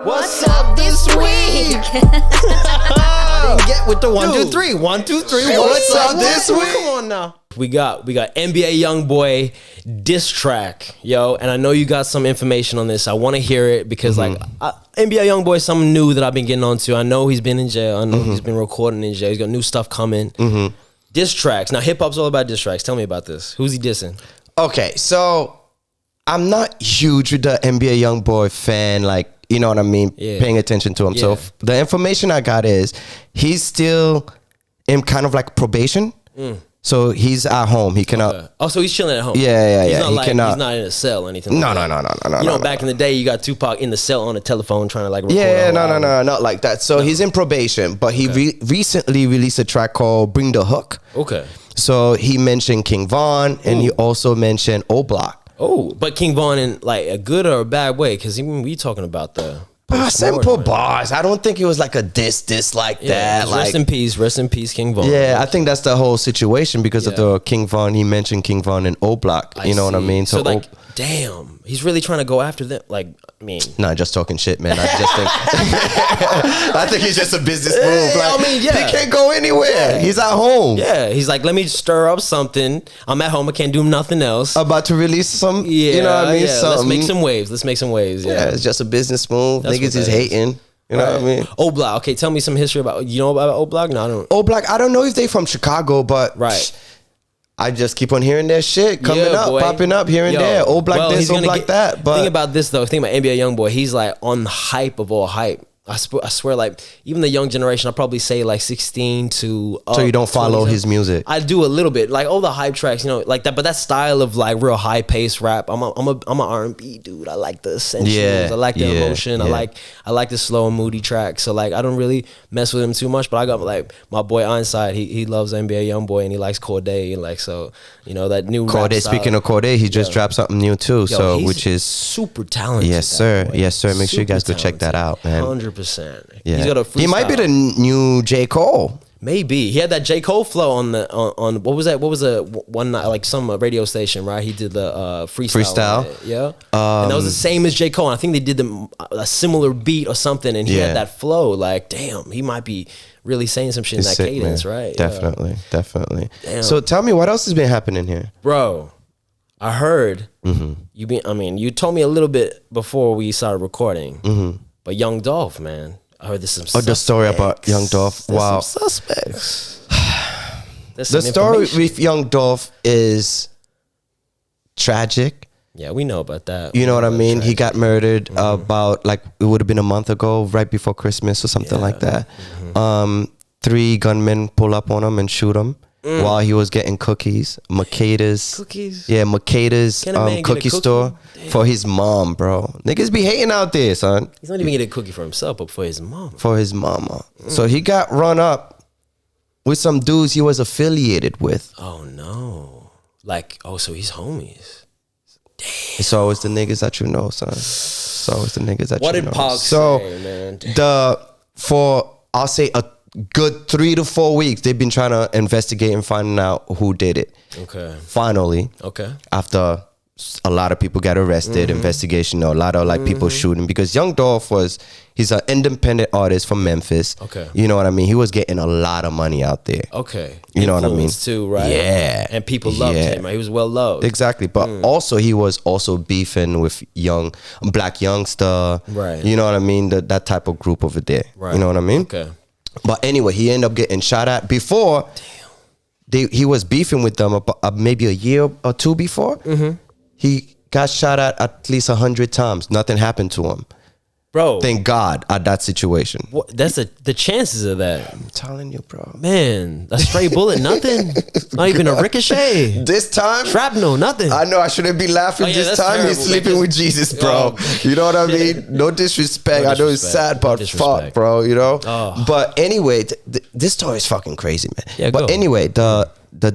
What's up this week? I didn't get with the 1, 2, 3. 1, 2, 3. What's up this week? Come on now. We got NBA Youngboy diss track, yo, and I know you got some information on this. I want to hear it because NBA Youngboy is something new that I've been getting onto. I know he's been in jail. I know he's been recording in jail. He's got new stuff coming. Diss tracks. Now hip hop's all about diss tracks. Tell me about this. Who's he dissing? Okay, so I'm not huge with the NBA Youngboy fan, like, you know what I mean, paying attention to him. Yeah. So the information I got is he's still in kind of like probation. So he's at home. He cannot. Okay. Oh, so he's chilling at home. Yeah. He's not he cannot. He's not in a cell or anything. No. You know, back in the day, you got Tupac in the cell on the telephone trying to like record. Yeah, no, not like that. So he's in probation, but he recently released a track called "Bring the Hook." Okay. So he mentioned King Von, and he also mentioned OBLOCK. Oh, but King Von in like a good or a bad way? Because we talking about the simple bars. I don't think it was like a diss like that. Like, rest in peace, King Von. Yeah, I think that's the whole situation because of the King Von. He mentioned King Von and OBLOCK. You know what I mean? So like, damn, he's really trying to go after them. Like, I mean, nah, just talking shit, man. I just think, I think he's just a business move. Like, he can't go anywhere. He's at home. Yeah, he's like, let me stir up something. I'm at home. I can't do nothing else. About to release some. You know what I mean? Let's make some waves. Yeah, it's just a business move. Niggas is hating. You know what I mean? OBLOCK. Okay, tell me some history about. You know about OBLOCK? No, I don't. OBLOCK. I don't know if they from Chicago, but I just keep on hearing their shit coming up, popping up here and there. OBLOCK this, OBLOCK that. But think about this though. Think about NBA Youngboy. He's like on the hype of all hype. I swear, like even the young generation, I'll probably say like 16 to. So you don't follow his music? I do a little bit, like all the hype tracks, you know, like that. But that style of like real high paced rap, I'm an R&B dude. I like the essentials. I like the emotion. I like the slow and moody tracks. So like I don't really mess with him too much. But I got like my boy Ironside. He loves NBA Youngboy and he likes Corday and like so. You know that new Corday. Speaking of Corday, he just dropped something new too. So which is super talented. Yes, sir. Yes, sir. Make sure you guys go check that out, man. 100%. Yeah. He's got a freestyle. He might be the new J. Cole. Maybe he had that J. Cole flow on the on what was that? What was the one night like some radio station, right? He did the freestyle. Yeah, and that was the same as J. Cole. And I think they did a similar beat or something, and he had that flow. Like, damn, he might be really saying some shit in that cadence, man. Right? Definitely. Damn. So tell me, what else has been happening here, bro? I heard you told me a little bit before we started recording, but Young Dolph, man. I heard there's some suspects. The story about Young Dolph. Wow. Some suspects. The story with Young Dolph is tragic. Yeah, we know about that. You know what I mean? Tragic. He got murdered about, like, it would have been a month ago, right before Christmas or something like that. 3 gunmen pull up on him and shoot him while he was getting cookies. Makeda's cookies? Yeah, Makeda's cookie store for his mom, bro. Niggas be hating out there, son. He's not even getting a cookie for himself, but for his mom. For his mama. So he got run up with some dudes he was affiliated with. Oh, no. Like, so he's homies. Damn. It's always the niggas that you know, son. It's always the niggas that what you know. What did Pog say, man? I'll say a good 3 to 4 weeks, they've been trying to investigate and finding out who did it. Okay. Finally. Okay. After a lot of people got arrested, investigation, a lot of like people shooting, because Young Dolph he's an independent artist from Memphis. Okay. You know what I mean? He was getting a lot of money out there. Okay. You know what I mean? Too, right? Yeah. And people loved him. Right? He was well loved. Exactly. But also he was also beefing with Black Youngster. Right. You know what I mean? That type of group over there. Right. You know what I mean? Okay. But anyway, he ended up getting shot at before. He was beefing with them about, maybe a year or 2 before. He got shot at least 100 times. Nothing happened to him. Bro. Thank God at that situation. What, that's the chances of that. I'm telling you, bro. Man, a stray bullet, nothing. Not even a ricochet. This time? Shrapnel, nothing. I know I shouldn't be laughing this time. He's sleeping with Jesus, bro. You know what I mean? No disrespect. I know it's sad, but fuck, bro, you know? But anyway, this story is fucking crazy, man. Yeah, but anyway, the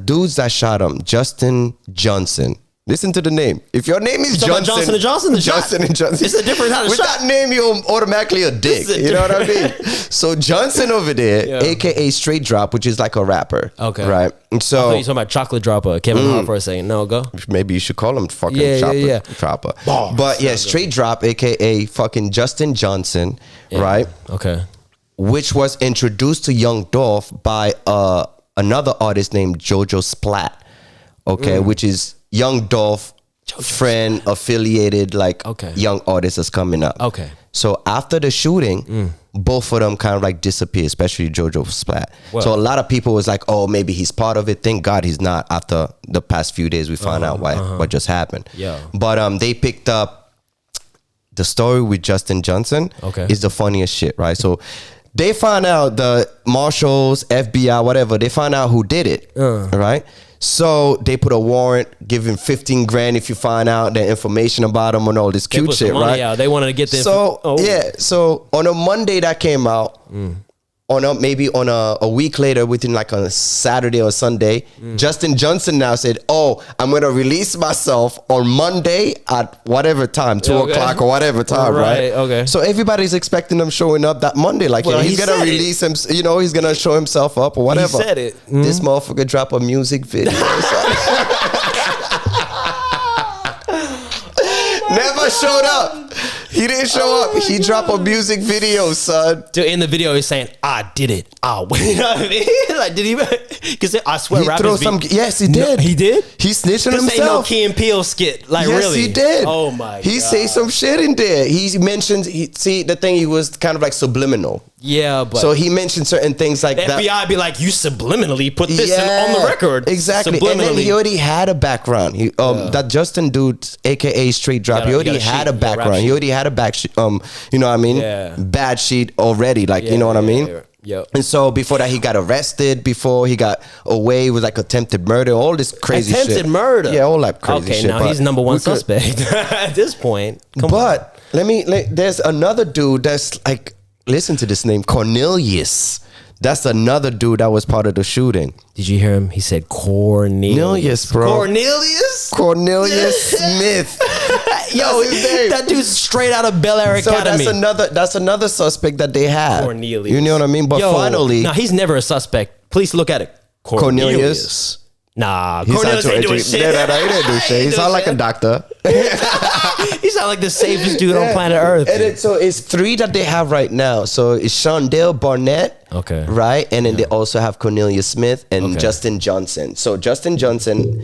dudes that shot him, Justin Johnson, Listen to the name. If your name is Johnson & Johnson, Johnson & Johnson. It's a different kind of with shot. That name, you're automatically a dick. You know what I mean? So Johnson over there, aka Straight Drop, which is like a rapper. Okay. Right? And so I thought you talking about Chocolate Dropper, Kevin Hart for a second. No, go. Maybe you should call him fucking Dropper. But yeah, Straight Drop, aka fucking Justin Johnson, right? Okay. Which was introduced to Young Dolph by another artist named Jojo Splat. Okay, which is Young Dolph friend affiliated young artists that's coming up. Okay. So after the shooting, both of them kind of like disappeared, especially Jojo Splat. Well, so a lot of people was like, oh, maybe he's part of it. Thank God he's not. After the past few days, we found out what just happened. Yeah. But they picked up the story with Justin Johnson. Okay. Is the funniest shit, right? So they found out, the marshals, FBI, whatever, they found out who did it, right? So they put a warrant, give him 15 grand if you find out the information about him and all this cute shit, right? Yeah, they wanted to get this. So on a Monday that came out, maybe on a week later, within like a Saturday or Sunday, Justin Johnson now said, oh, I'm going to release myself on Monday at whatever time, 2 o'clock or whatever time, right? Okay. So everybody's expecting him showing up that Monday. Like, he's going to release him, he's going to show himself up or whatever. He said it. This motherfucker drop a music video. Never showed up. He didn't show up. He dropped a music video, son. Dude, in the video, he's saying, I did it. You know what I mean? Like, did he? Because I swear, rappers yes, he did. No, he did? He snitched on himself. This ain't no Key and Peele skit. Like, yes, really? He did. Oh, my God. He say some shit in there. He mentions, the thing, he was kind of like subliminal. Yeah, but... So he mentioned certain things like the that. FBI be like, you subliminally put this on the record. Exactly. And then he already had a background. That Justin dude, a.k.a. Straight Drop, he already had a background. He already had a you know what I mean? Yeah. Bad sheet already. Like, you know what I mean? Yeah. And so before that, he got arrested. Before he got away with like attempted murder, all this crazy shit. Attempted murder? Yeah, all that crazy shit. Okay, now he's number one suspect at this point. But there's another dude that's like, listen to this name, Cornelius. That's another dude that was part of the shooting. Did you hear him? He said Cornelius, bro. Cornelius Smith. Yo, that dude's straight out of Bel Air Academy. That's another suspect that they have. Cornelius. You know what I mean? But finally, he's never a suspect. Please look at it. Cornelius. Nah, Cornelius ain't doing shit. No, he didn't do shit. He sound like a doctor. He sound like the safest dude on planet Earth. And so it's 3 that they have right now. So it's Shondell Barnett, right? And then they also have Cornelius Smith and Justin Johnson. So Justin Johnson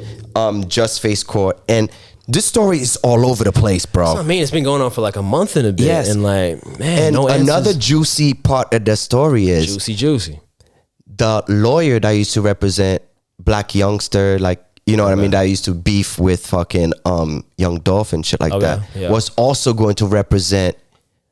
just faced court, and this story is all over the place, bro. That's what I mean. It's been going on for like a month and a bit. Yes. And like, man, and another juicy part of the story is juicy. The lawyer that used to represent Black Youngster, like, you know what I mean, that used to beef with fucking Young Dolph and shit like that, was also going to represent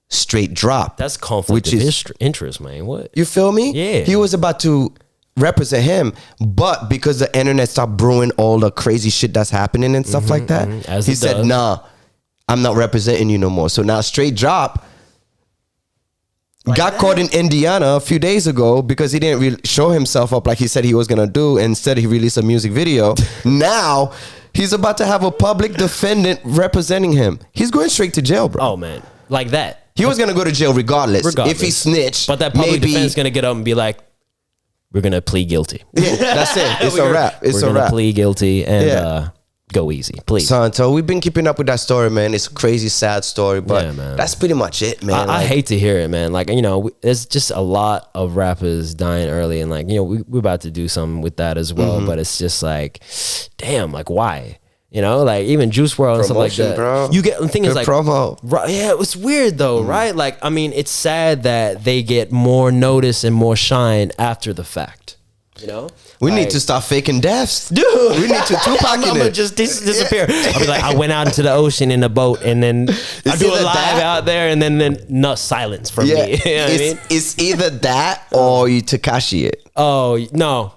Straight Drop. That's conflict of interest, man. What? You feel me? Yeah. He was about to represent him, but because the internet stopped brewing all the crazy shit that's happening and stuff like that, he said, nah, I'm not representing you no more. So now Straight Drop got caught in Indiana a few days ago because he didn't really show himself up like he said he was gonna do. Instead, he released a music video. Now he's about to have a public defendant representing him. He's going straight to jail, bro. Oh man, like that. He was gonna go to jail regardless. If he snitched. But that public defense gonna get up and be like, "We're gonna plead guilty." Yeah, that's it. It's a wrap. We're gonna plead guilty and go easy, please. So we've been keeping up with that story, man. It's a crazy, sad story, but that's pretty much it, man. I hate to hear it, man. Like, you know, there's just a lot of rappers dying early, and like, you know, we're about to do something with that as well. But it's just like, damn, like why? You know, like even Juice WRLD and stuff like that. Bro. You get the thing is like promo. Right, yeah, it's weird though, right? Like, I mean, it's sad that they get more notice and more shine after the fact. You know, we need to stop faking deaths, dude. We need to Tupac in it. Just disappear. I'll be like, I went out into the ocean in a boat, and then I do a live out there, and then no silence from me. You know what I mean? It's either that or you Tekashi it. Oh no.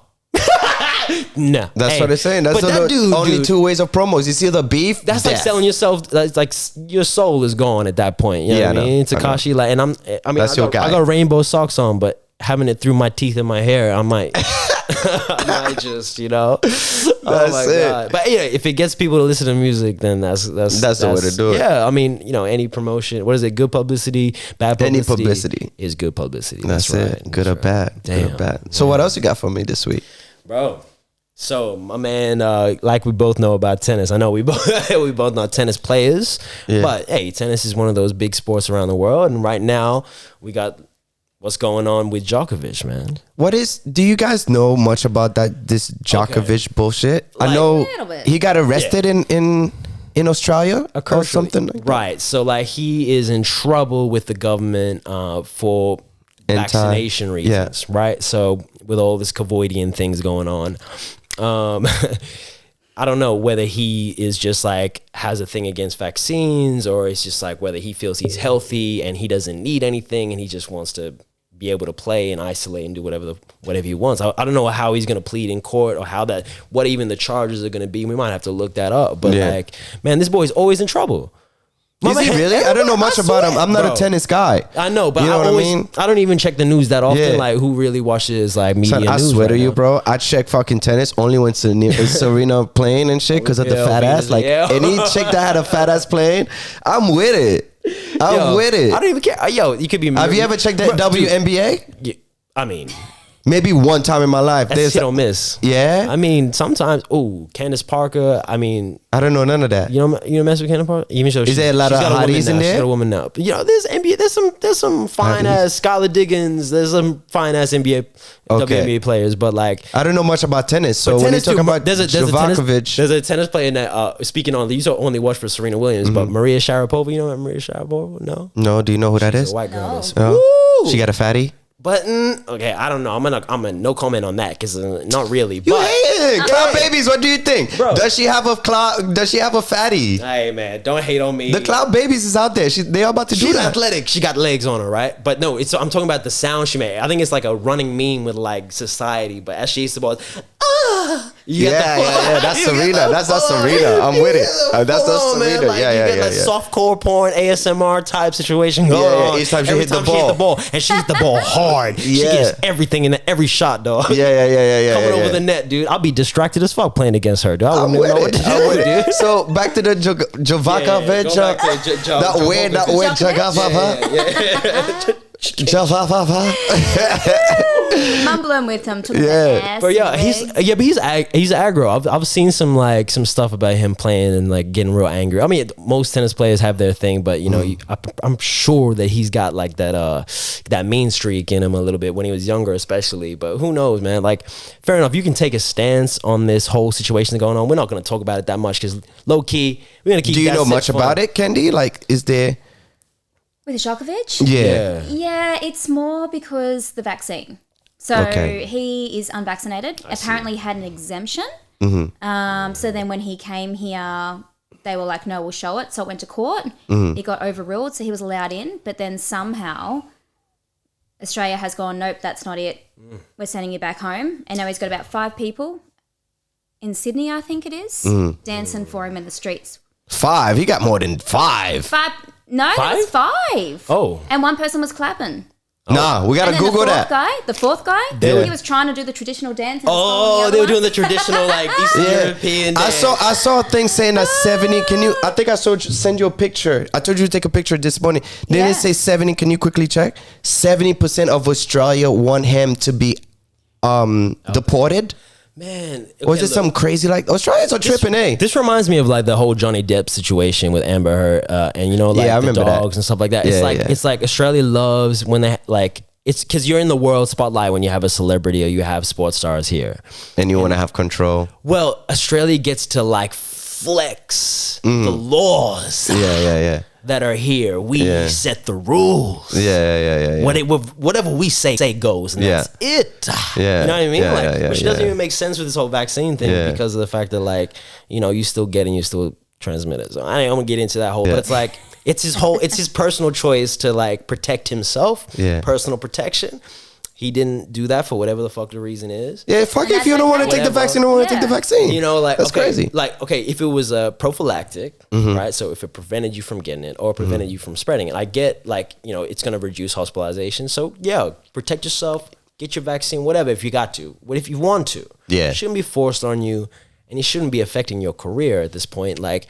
No, that's what they're saying. That's only 2 ways of promos. You see the beef. That's like selling yourself. That's like your soul is gone at that point. You know what I mean? Tekashi, like, and I got rainbow socks on, but having it through my teeth and my hair, I might, I might just, you know. Oh my God. But yeah, if it gets people to listen to music, then that's the way to do it. Yeah, I mean, you know, any promotion. What is it? Good publicity, bad publicity. Any publicity is good publicity. That's right. It. Good or bad. Damn. Good or bad. So what else you got for me this week, bro? So my man, like we both know about tennis. I know we both we both know tennis players, but hey, tennis is one of those big sports around the world. And right now, we got what's going on with Djokovic, man. Do you guys know much about this Djokovic bullshit? Like, I know he got arrested in Australia or something like that. Right. So like he is in trouble with the government for vaccination reasons, right? So with all this Covidian things going on. I don't know whether he is just like has a thing against vaccines, or it's just like whether he feels he's healthy and he doesn't need anything and he just wants to be able to play and isolate and do whatever he wants. I don't know how he's going to plead in court or what even the charges are going to be. We might have to look that up. But like, man, this boy's always in trouble. Is he really? I don't know much about him. I'm not a tennis guy. I know, but I don't even check the news that often. Like, who really watches like media news? I swear to you, bro. I check fucking tennis only when Serena playing and shit because of the fat ass. Like any chick that had a fat ass playing, I'm with it. I'm with it. I don't even care. Yo, you could be. Have you ever checked that WNBA? Yeah, I mean. Maybe one time in my life. That's hit or miss. Yeah. I mean, sometimes. Oh, Candace Parker. I mean, I don't know none of that. You know, mess with Candace Parker. Even so, is there a lot of hotties in there? She's got a woman now. But, you know, there's NBA. There's some fine ass Skylar Diggins. There's some fine ass NBA, WNBA players. But like, I don't know much about tennis. So when you talk about Djokovic, there's a tennis player that speaking on. You only watch for Serena Williams, but Maria Sharapova. You know Maria Sharapova? No. No. Do you know who that is? A white girl. She got a fatty. Button. Okay, I don't know. I'm gonna no comment on that because not really. You hate it. Cloud babies. What do you think? Bro. Does she have a fatty? Hey man, don't hate on me. The cloud babies is out there. They are about to do that. She's athletic. She got legs on her, right? But no, I'm talking about the sound she made. I think it's like a running meme with like society. But as she used to ball, yeah. That's Serena. That's Serena. I'm with it. That's Serena. Like, yeah. You get like softcore porn, ASMR type situation going on. Each time she hit the ball, and she hit the ball hard. She gets everything in every shot, dog. Yeah. Coming over the net, dude. I'll be distracted as fuck playing against her, dude. I wouldn't even know what to do, dude. So back to the Djokovic. That weird mumbling with him to the ass. But he's aggro. I've seen some stuff about him playing and like getting real angry. I mean, most tennis players have their thing, but you know, I'm sure that he's got like that mean streak in him a little bit when he was younger, especially. But who knows, man? Like, fair enough. You can take a stance on this whole situation going on. We're not going to talk about it that much because low key, we're going to keep. Do you know much about it, Kendi? Like, is there? With Djokovic? Yeah, it's more because the vaccine. So he is unvaccinated. Apparently had an exemption. So then when he came here, they were like, no, we'll show it. So it went to court. It got overruled, so he was allowed in. But then somehow Australia has gone, nope, that's not it. We're sending you back home. And now he's got about 5 people in Sydney, I think it is, dancing for him in the streets. 5? He got more than 5. No, it was 5. Oh. And one person was clapping. Nah, we gotta Google that. The fourth guy, he was trying to do the traditional dance. Oh, they were doing the traditional like Eastern European dance. I saw a thing saying that 70. Can you? I think I send you a picture. I told you to take a picture this morning. Didn't it say 70? Can you quickly check? 70% of Australia want him to be deported. Man, was it something crazy like Australians are tripping? This reminds me of like the whole Johnny Depp situation with Amber Heard, and you know, like the dogs and stuff like that. It's like Australia loves when they like. It's because you're in the world spotlight when you have a celebrity or you have sports stars here, and you want to have control. Well, Australia gets to like flex the laws. Yeah. That are here. We set the rules. Yeah. Whatever we say goes. And that's it. Yeah. You know what I mean? Which doesn't even make sense with this whole vaccine thing because of the fact that like, you know, you still get it and you still transmit it. So I ain't gonna get into that whole, but it's like, it's his personal choice to like protect himself, personal protection. he didn't do that for whatever the fuck the reason is. Yeah, fuck it. If you don't want to take the vaccine, don't want to take the vaccine. You know, like, that's crazy. Like, okay, if it was prophylactic, right? So if it prevented you from getting it or prevented you from spreading it, I get, like, you know, it's going to reduce hospitalization. So yeah, protect yourself, get your vaccine, whatever, if you got to. What if you want to? Yeah. It shouldn't be forced on you, and it shouldn't be affecting your career at this point. Like,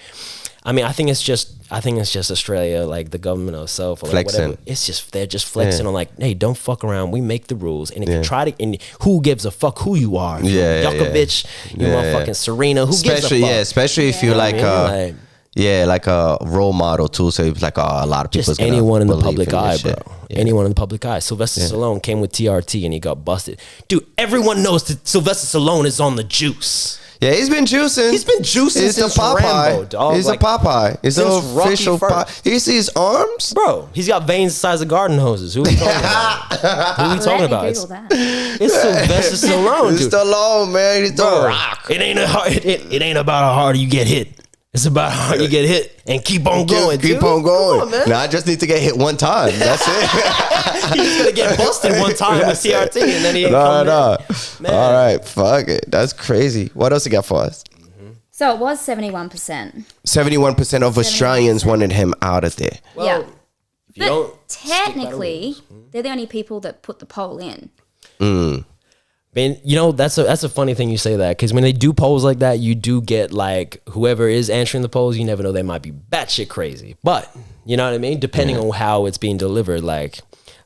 I mean, I think it's just Australia, like the government itself, or like whatever. It's just, they're just flexing on like, hey, don't fuck around. We make the rules, and if you try to, and who gives a fuck who you are? Djokovic, you motherfucking Serena. Who gives a fuck? Yeah, especially if you're like like a role model too. So it's like a lot of people. Just anyone in the public eye, bro. Anyone in the public eye. Sylvester Stallone came with TRT and he got busted. Dude, everyone knows that Sylvester Stallone is on the juice. Yeah, he's been juicing. He's been juicing since Rambo, dog. He's like, a Popeye. He's an official Popeye. You see his arms? Bro, he's got veins the size of garden hoses. Who are we talking about? Who are we talking about? It's Sylvester Stallone, dude. Stallone, man. He's the Rock. It ain't about how hard you get hit. It's about how you get hit and keep on going. Keep on going. On, man. Now I just need to get hit one time. That's it. He's gonna get busted one time with CRT, and then he ain't coming in. All right, fuck it. That's crazy. What else you got for us? So it was 71%. 71% of Australians wanted him out of there. Well, yeah, if you but technically, they're the only people that put the poll in. Man, you know, that's a funny thing you say that, because when they do polls like that, you do get like whoever is answering the polls, you never know, they might be batshit crazy. But you know what I mean? Depending on how it's being delivered, like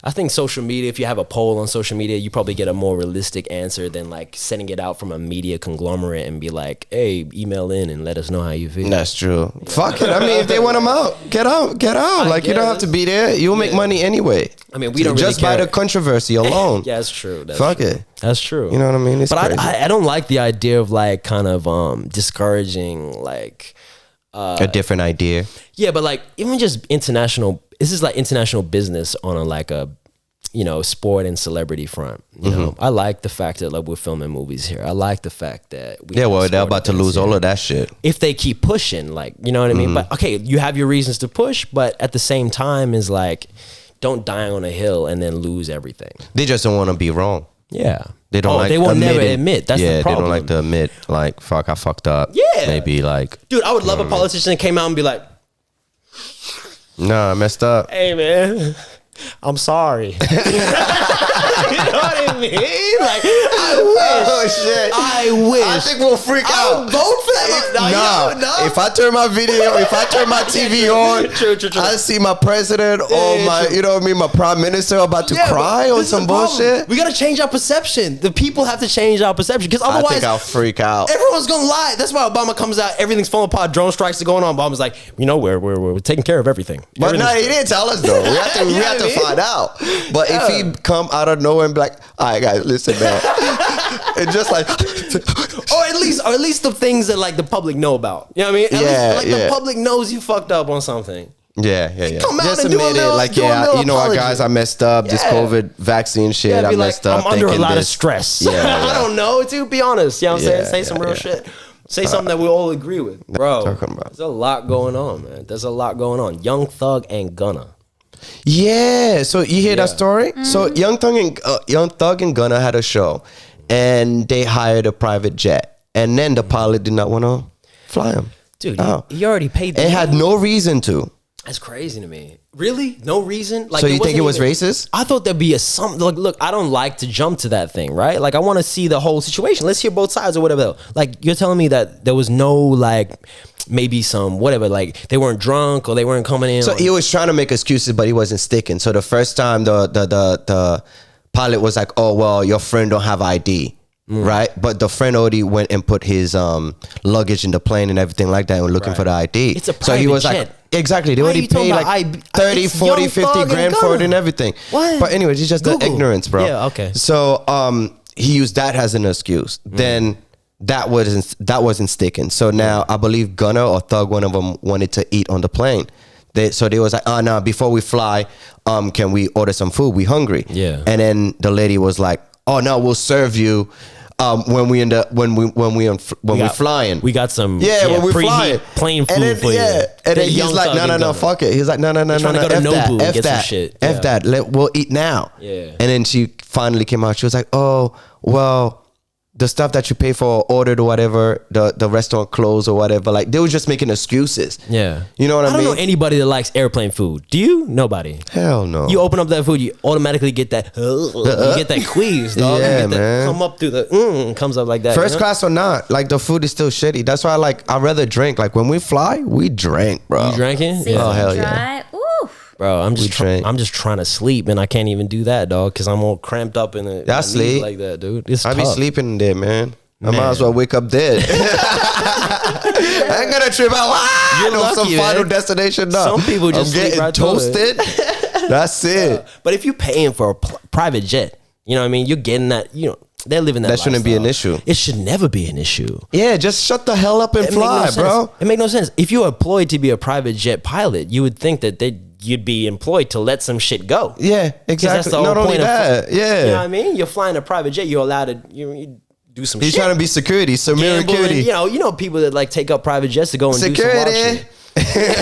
I think social media, if you have a poll on social media, you probably get a more realistic answer than like sending it out from a media conglomerate and be like, hey, email in and let us know how you feel. That's true. Yeah. Fuck it. I mean, if they want them out, get out. Like, you don't have to be there. You'll make money anyway. I mean, we don't really just by the controversy alone. Yeah, that's true. Fuck it. That's true. You know what I mean? It's but I don't like the idea of like kind of discouraging like a different idea. Yeah, but like even just international. This is like international business on a sport and celebrity front. You know, I like the fact that like we're filming movies here. I like the fact that they're about to lose all of that shit if they keep pushing. Like, you know what I mean? But okay, you have your reasons to push, but at the same time, is like, don't die on a hill and then lose everything. They just don't want to be wrong. Yeah, they don't. Like they won't never admit. That's the problem. They don't like to admit. Like, fuck, I fucked up. Yeah, maybe like, dude, I would love a politician that came out and be like, nah, I messed up. Hey, man, I'm sorry. You know what I mean? Like, I wish. Oh shit! I wish. I think we'll freak out. Vote for that. No. If I turn my video, if I turn my TV on, true. I see my president or my, you know what I mean, my prime minister about to cry on some bullshit. We gotta change our perception. The people have to change our perception, because otherwise, I think I'll freak out. Everyone's gonna lie. That's why Obama comes out. Everything's falling apart. Drone strikes are going on. Obama's like, you know, we're taking care of everything. But no, he didn't tell us though. We have to find out. But if he come out of nowhere and be like, all right, guys, listen, man. And just like, or at least the things that like the public know about. You know what I mean? At least the public knows you fucked up on something. Yeah. Come out just and admit it. Like, you know what, guys, I messed up. This COVID vaccine shit, I messed up. I'm under a lot of stress. I don't know, to be honest. You know what I'm saying? Say some real shit. Say something that we all agree with. Bro, there's a lot going on, man. There's a lot going on. Young Thug and Gunna. Yeah, so you hear that story? So Young Thug and Gunna had a show, and they hired a private jet, and then the pilot did not want to fly him. Dude, he already paid. It had no reason to. That's crazy to me. Really? No reason? Like, so you think it was racist? I thought there'd be look, I don't like to jump to that thing, right? Like, I want to see the whole situation. Let's hear both sides or whatever. Like, you're telling me that there was no, like, maybe some whatever, like they weren't drunk or they weren't coming in. So he was trying to make excuses, but he wasn't sticking. So the first time the pilot was like, oh, well, your friend don't have ID. Right, but the friend already went and put his luggage in the plane and everything like that and looking for the ID. It's a private so he was jet. Like, exactly, they already paid like 30, 40, 50 grand for it and everything. What? But anyways, it's just the ignorance, bro. Yeah, okay. So he used that as an excuse. Then that wasn't sticking. So now I believe Gunna or Thug, one of them, wanted to eat on the plane. So they was like, oh no, before we fly, can we order some food? We hungry. Yeah. And then the lady was like, oh no, we'll serve you when we're flying. We got some when we're flying plain food for you. And then he's like, no, fuck it. He's like, no, F that. We'll eat now. Yeah. And then she finally came out. She was like, oh, well, the stuff that you pay for or ordered or whatever, the restaurant closed or whatever, like they were just making excuses. Yeah. You know what I mean? I don't know anybody that likes airplane food. Do you? Nobody. Hell no. You open up that food, you automatically get that you get that queeze, dog. Yeah, you get man. Come up through the comes up like that. First class or not, like the food is still shitty. That's why I'd rather drink. Like when we fly, we drink, bro. You drinking? Yeah. Oh hell yeah. Bro, I'm just trying to sleep, and I can't even do that, dog, because I'm all cramped up in it. That's sleep like that, dude. It's I tough. be sleeping in there, man. I might as well wake up dead. I ain't gonna trip out. You're lucky, some man. Final destination. No. Some people just I'm getting right toasted. That's it. But if you're paying for a private jet, you know what I mean? You're getting that, they're living that shouldn't be an issue. It should never be an issue. Yeah, just shut the hell up and fly, bro. It make no sense. If you're employed to be a private jet pilot, you would think that you'd be employed to let some shit go. Yeah, exactly. That's the Not whole only point that, yeah. You know what I mean? You're flying a private jet, you're allowed to you do some He's shit. trying to be security, security. You know people that like take up private jets to go and do some wild shit.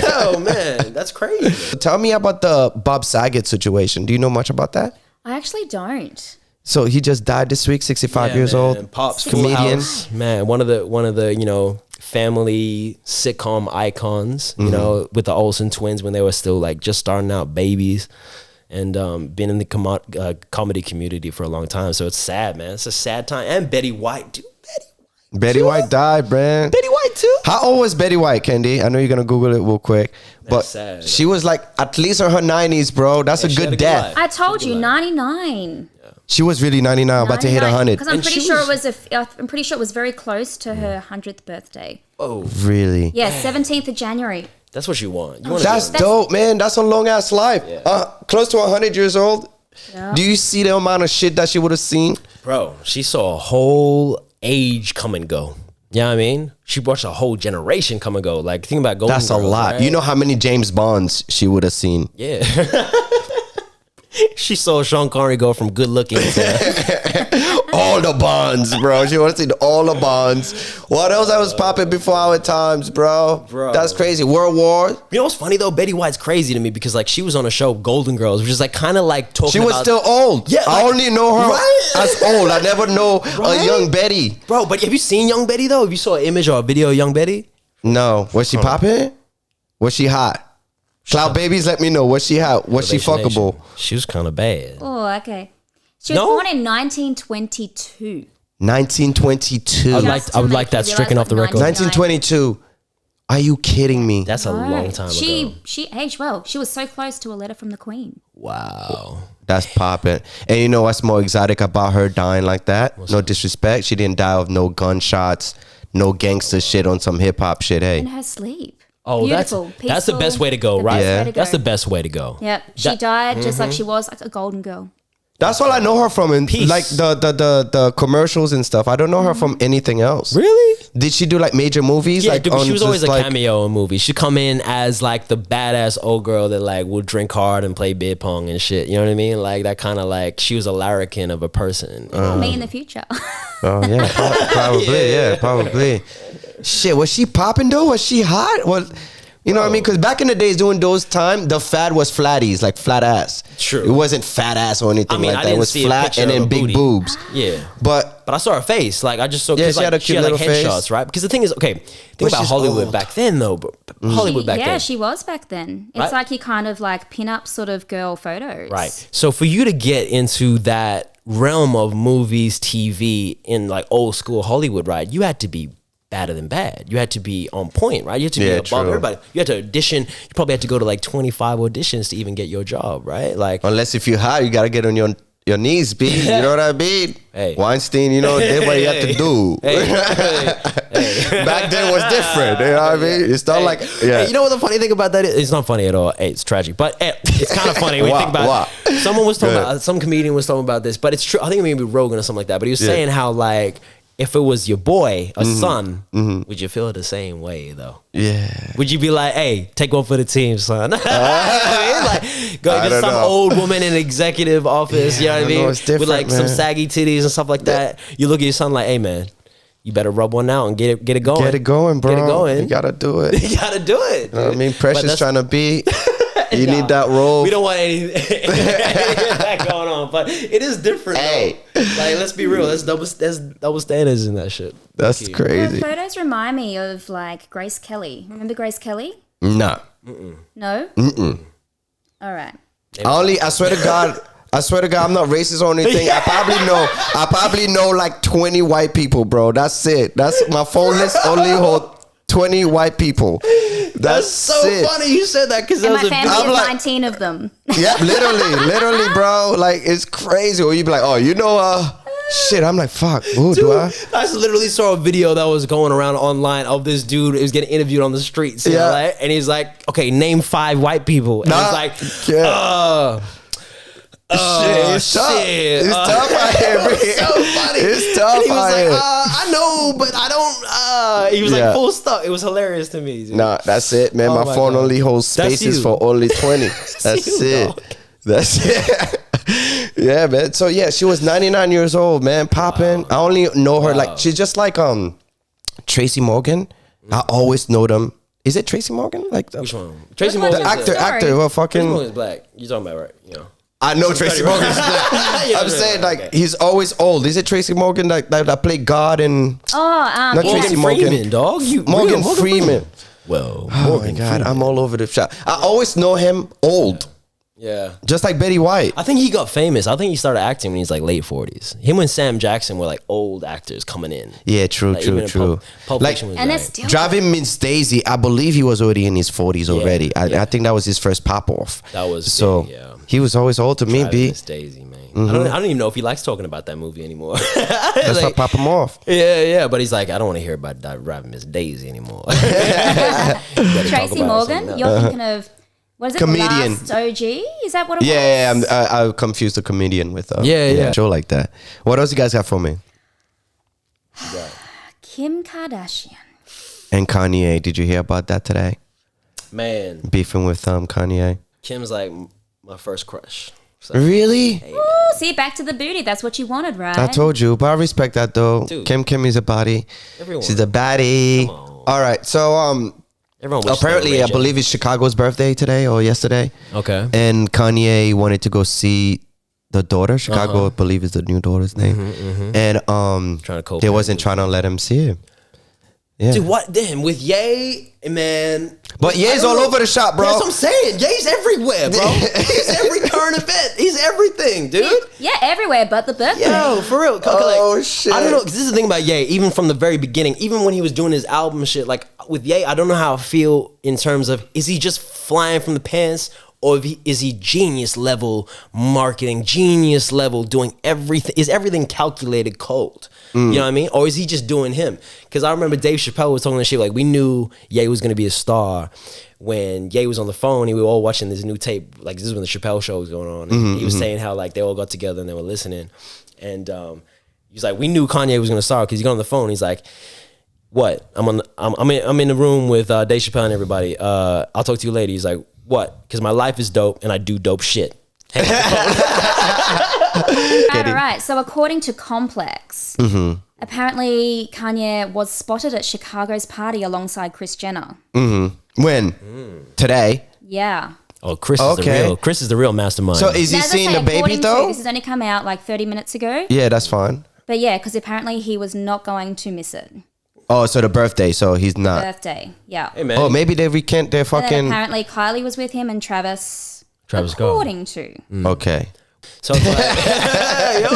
Oh man, that's crazy. Tell me about the Bob Saget situation. Do you know much about that? I actually don't. So he just died this week, 65 years old. Pops, comedian. Man, one of the family sitcom icons. You know, with the Olsen twins when they were still like just starting out babies, and been in the comedy community for a long time. So it's sad, man. It's a sad time. And Betty White, dude. Betty White died, man. Betty White too. How old was Betty White, Kendi? I know you're gonna Google it real quick, but sad. She was like at least in her 90s, bro. That's a good death. I told you, 99. She was really 99, about to hit 100. Because I'm pretty sure it was very close to her 100th birthday. Oh, really? Yeah, 17th of January. That's what you want. That's dope, man. That's a long ass life. Yeah. Close to 100 years old. Yeah. Do you see the amount of shit that she would have seen? Bro, she saw a whole age come and go. You know what I mean? She watched a whole generation come and go. Like, think about Golden That's Girls, a lot. right? You know how many James Bonds she would have seen? Yeah. She saw Sean Connery go from good looking to all the Bonds, bro. She wanted to see all the Bonds. What else I was popping before our times, bro? That's crazy. World War. You know what's funny though? Betty White's crazy to me because like she was on a show Golden Girls, which is like kind of like talking. She was still old. Yeah, I like, only know her as old. I never know Right? a young Betty. Bro, but have you seen Young Betty though? Have you saw an image or a video of Young Betty? No. Was she popping? Was she hot? Cloud Babies, let me know. Was she hot? Was she fuckable? She was kind of bad. Oh, okay. She was born in 1922. 1922. I would like that stricken off the record. 1922. Are you kidding me? That's a long time ago. She aged well. She was so close to a letter from the Queen. Wow. That's popping. And you know what's more exotic about her dying like that? No disrespect. She didn't die of no gunshots, no gangster shit on some hip hop shit. Hey. In her sleep. Oh, Beautiful, that's the best way to go, right? Yeah. That's the best way to go. Yep. She died just like she was, like a golden girl. That's all I know her from, and Peace. like the commercials and stuff. I don't know her from anything else. Really? Did she do like major movies? Yeah, like dude, but she was always a like, cameo in movies. She'd come in as like the badass old girl that like would drink hard and play beer pong and shit. You know what I mean? Like that kind of like she was a larrikin of a person. Me in the future. Oh yeah, probably. Yeah, probably. Shit, was she popping though? Was she hot? You know what I mean? Because back in the days, during those time, the fad was flatties, like flat ass. True. It wasn't fat ass or anything like that. It was flat and then big boobs. Yeah. But I saw her face. Like I just saw. Yeah, she had a cute little face. Headshots, right? Because the thing is, okay, think about Hollywood old. back then, though. But Hollywood back then. Yeah, she was back then. It's Right? like you kind of like pin up sort of girl photos. Right. So for you to get into that realm of movies, TV in like old school Hollywood, right? You had to be better than bad. You had to be on point, right? You had to be above everybody. You had to audition. You probably had to go to like 25 auditions to even get your job, right? Like unless if you're hot, you gotta get on your knees, B. You know what I mean? Hey. Weinstein, you know, that's what you have to do. Back then was different. You know what I mean? It's not like Hey, you know what the funny thing about that is? It's not funny at all. Hey, it's tragic, but it's kind of funny when you think about it. Someone was talking about, some comedian was talking about this, but it's true. I think maybe Rogan or something like that. But he was saying how like if it was your boy, a son, would you feel the same way though? Yeah. Would you be like, hey, take one for the team, son? Like, go get some old woman in an executive office, you know what I mean? With like some saggy titties and stuff like that. You look at your son like, hey, man, you better rub one out and get it going. Get it going, bro. Get it going. You gotta do it. You gotta do it. You know what I mean? Precious trying to be. You need that role. We don't want anything that going on, but it is different. Hey, like let's be real. There's double standards in that shit. That's crazy. The photos remind me of like Grace Kelly. Remember Grace Kelly? Nah. No. All right. I swear to God, I'm not racist or anything. I probably know like 20 white people, bro. That's it. That's my phone list only hold 20 white people. That's so funny you said that because my family is 19 of them. Yeah, literally, bro. Like it's crazy. Or you be like, oh, you know, shit. I'm like, fuck. Ooh, dude, I just literally saw a video that was going around online of this dude. He was getting interviewed on the streets. You know, like, and he's like, okay, name 5 white people. And he's like, it's tough. It's tough out here, bro. So funny. It's tough and he was out like, here. I know, but I don't. He was like full stop. It was hilarious to me. Dude. Nah, that's it, man. My phone only holds spaces for only 20. That's it. Dog. That's it. Yeah, man. So yeah, she was 99 years old, man. Popping. I only know her like she's just like Tracy Morgan. I always know them. Is it Tracy Morgan? Like which one? Tracy Morgan. The actor. Well, fucking. Tracy Morgan's black. You talking about right? You know. I know Tracy Morgan's black. I'm saying like he's always old. Is it Tracy Morgan that played God and not Tracy Morgan, Freeman, dog? Morgan Freeman. Well, oh my God, Freeman. I'm all over the shop. I always know him old. Yeah. Just like Betty White. I think he got famous. I think he started acting when he's like late 40s. Him and Sam Jackson were like old actors coming in. Yeah, true. Pulp like, was and that's still Driving Miss Daisy, I believe he was already in his 40s already. I think that was his first pop off. That was so. Big, yeah. He was always old to me, B. Miss Daisy, man. I don't even know if he likes talking about that movie anymore. That's like, why pop him off. Yeah. But he's like, I don't want to hear about Driving Miss Daisy anymore. Tracy Morgan, you're thinking of. What is it? Comedian. Last OG? Is that what it was? Yeah, I confused the comedian with Joe like that. What else you guys got for me? Kim Kardashian. And Kanye. Did you hear about that today? Man. Beefing with Kanye. Kim's like my first crush. So, really? Hey, ooh, see, back to the booty. That's what you wanted, right? I told you, but I respect that though. Dude, Kim is a body. She's a baddie. All right, so apparently, I believe it's Chicago's birthday today or yesterday. Okay. And Kanye wanted to go see the daughter. Chicago, I believe, is the new daughter's name. And they wasn't trying to let him see him. Yeah. Dude, what? Damn, with Ye, man. But Ye's all over the shop, bro. That's what I'm saying. Ye's everywhere, bro. He's every current event. He's everything, dude. Yeah, everywhere but the birthday. Yo, for real. Shit. I don't know, because this is the thing about Ye, even from the very beginning, even when he was doing his album shit, like with Ye, I don't know how I feel in terms of, is he just flying from the pants, or is he genius level marketing, genius level doing everything? Is everything calculated cold? You know what I mean? Or is he just doing him? Because I remember Dave Chappelle was talking this shit, like we knew Ye was going to be a star when Ye was on the phone. We were all watching this new tape. Like this is when the Chappelle show was going on. And he was saying how like they all got together and they were listening. And he's like, we knew Kanye was going to star because he got on the phone. He's like, what? I'm in the room with Dave Chappelle and everybody. I'll talk to you later. He's like, what? Because my life is dope and I do dope shit. All right. So according to Complex, apparently Kanye was spotted at Chicago's party alongside Kris Jenner. When? Today? Yeah. Oh, Chris is the real mastermind. So is he seeing the baby though? This has only come out like 30 minutes ago. Yeah, that's fine. But yeah, because apparently he was not going to miss it. Oh, so the birthday. So he's not. Birthday, yeah. Hey, man. Oh, maybe they recant their fucking. And then apparently Kylie was with him and Travis according to. Okay. So it's like, yo,